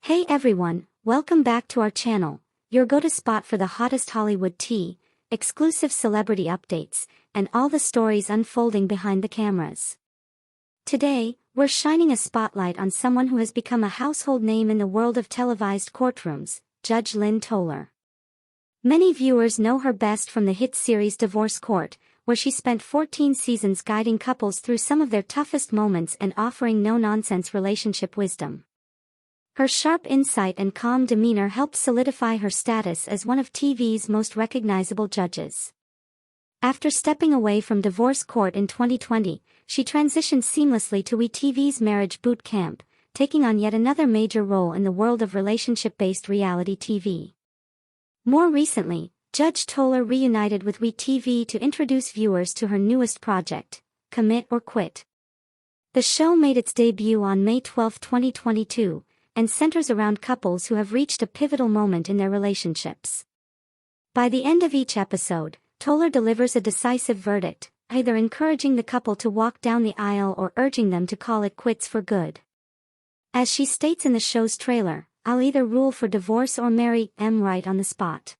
Hey everyone, welcome back to our channel, your go-to spot for the hottest Hollywood tea, exclusive celebrity updates, and all the stories unfolding behind the cameras. Today, we're shining a spotlight on someone who has become a household name in the world of televised courtrooms, Judge Lynn Toler. Many viewers know her best from the hit series Divorce Court, where she spent 14 seasons guiding couples through some of their toughest moments and offering no-nonsense relationship wisdom. Her sharp insight and calm demeanor helped solidify her status as one of TV's most recognizable judges. After stepping away from Divorce Court in 2020, she transitioned seamlessly to TV's Marriage Boot Camp, taking on yet another major role in the world of relationship-based reality TV. More recently, Judge Toler reunited with TV to introduce viewers to her newest project, Commit or Quit. The show made its debut on May 12, 2022, and centers around couples who have reached a pivotal moment in their relationships. By the end of each episode, Toler delivers a decisive verdict, either encouraging the couple to walk down the aisle or urging them to call it quits for good. As she states in the show's trailer, "I'll either rule for divorce or marry em right on the spot."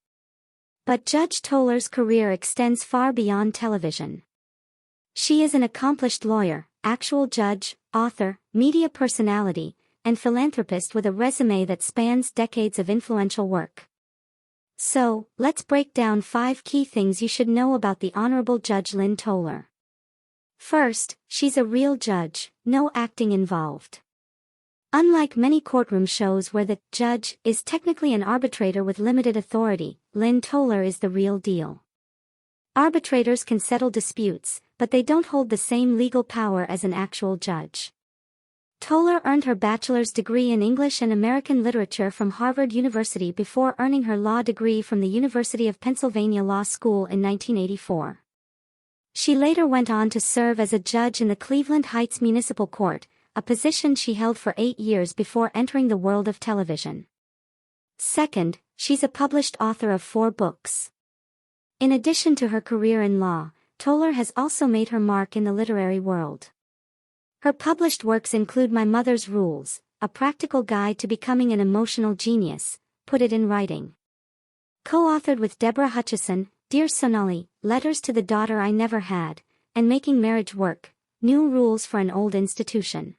But Judge Toler's career extends far beyond television. She is an accomplished lawyer, actual judge, author, media personality, and philanthropist with a resume that spans decades of influential work. So, let's break down 5 key things you should know about the Honorable Judge Lynn Toler. First, she's a real judge, no acting involved. Unlike many courtroom shows where the judge is technically an arbitrator with limited authority, Lynn Toler is the real deal. Arbitrators can settle disputes, but they don't hold the same legal power as an actual judge. Toler earned her bachelor's degree in English and American Literature from Harvard University before earning her law degree from the University of Pennsylvania Law School in 1984. She later went on to serve as a judge in the Cleveland Heights Municipal Court, a position she held for 8 years before entering the world of television. Second, she's a published author of 4 books. In addition to her career in law, Toler has also made her mark in the literary world. Her published works include My Mother's Rules, a practical guide to becoming an emotional genius, Put It in Writing. Co-authored with Deborah Hutchison, Dear Sonali, Letters to the Daughter I Never Had, and Making Marriage Work, New Rules for an Old Institution.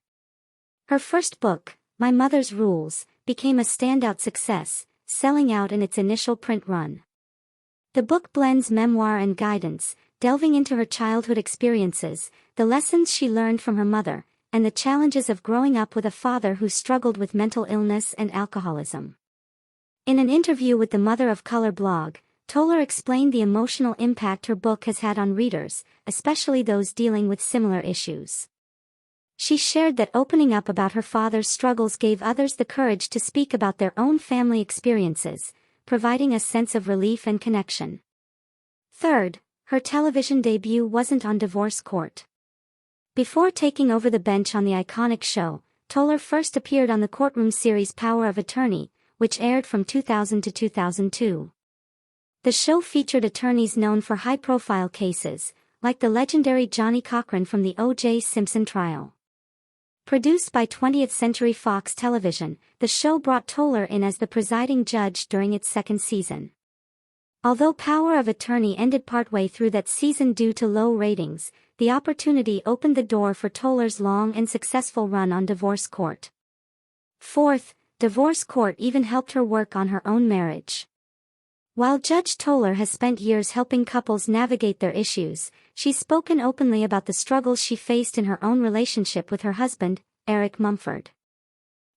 Her first book, My Mother's Rules, became a standout success, selling out in its initial print run. The book blends memoir and guidance, delving into her childhood experiences, the lessons she learned from her mother, and the challenges of growing up with a father who struggled with mental illness and alcoholism. In an interview with the Mother of Color blog, Toler explained the emotional impact her book has had on readers, especially those dealing with similar issues. She shared that opening up about her father's struggles gave others the courage to speak about their own family experiences, providing a sense of relief and connection. Third, her television debut wasn't on Divorce Court. Before taking over the bench on the iconic show, Toler first appeared on the courtroom series Power of Attorney, which aired from 2000 to 2002. The show featured attorneys known for high-profile cases, like the legendary Johnnie Cochran from the O.J. Simpson trial. Produced by 20th Century Fox Television, the show brought Toler in as the presiding judge during its second season. Although Power of Attorney ended partway through that season due to low ratings, the opportunity opened the door for Toler's long and successful run on Divorce Court. Fourth, Divorce Court even helped her work on her own marriage. While Judge Toler has spent years helping couples navigate their issues, she's spoken openly about the struggles she faced in her own relationship with her husband, Eric Mumford.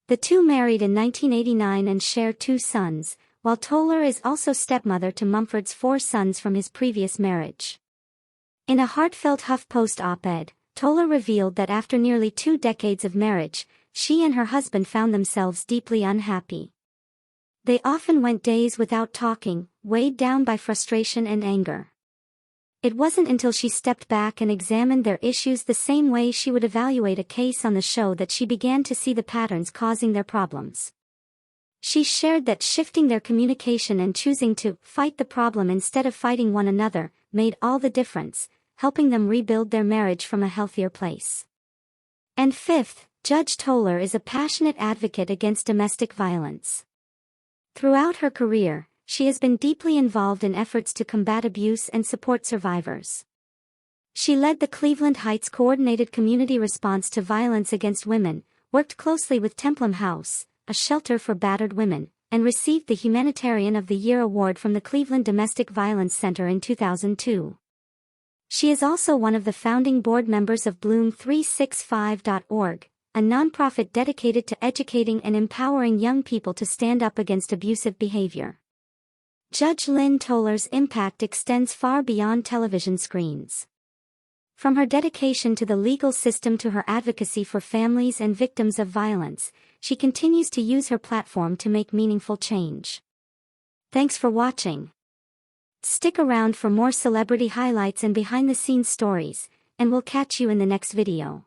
The two married in 1989 and share 2 sons, while Toler is also stepmother to Mumford's 4 sons from his previous marriage. In a heartfelt HuffPost op-ed, Toler revealed that after nearly 2 decades of marriage, she and her husband found themselves deeply unhappy. They often went days without talking, weighed down by frustration and anger. It wasn't until she stepped back and examined their issues the same way she would evaluate a case on the show that she began to see the patterns causing their problems. She shared that shifting their communication and choosing to fight the problem instead of fighting one another made all the difference, helping them rebuild their marriage from a healthier place. And fifth, Judge Toler is a passionate advocate against domestic violence. Throughout her career, she has been deeply involved in efforts to combat abuse and support survivors. She led the Cleveland Heights Coordinated Community Response to Violence Against Women, worked closely with Templum House, a shelter for battered women, and received the Humanitarian of the Year award from the Cleveland Domestic Violence Center in 2002. She is also one of the founding board members of Bloom365.org, a nonprofit dedicated to educating and empowering young people to stand up against abusive behavior. Judge Lynn Toler's impact extends far beyond television screens. From her dedication to the legal system to her advocacy for families and victims of violence, she continues to use her platform to make meaningful change. Thanks for watching. Stick around for more celebrity highlights and behind-the-scenes stories, and we'll catch you in the next video.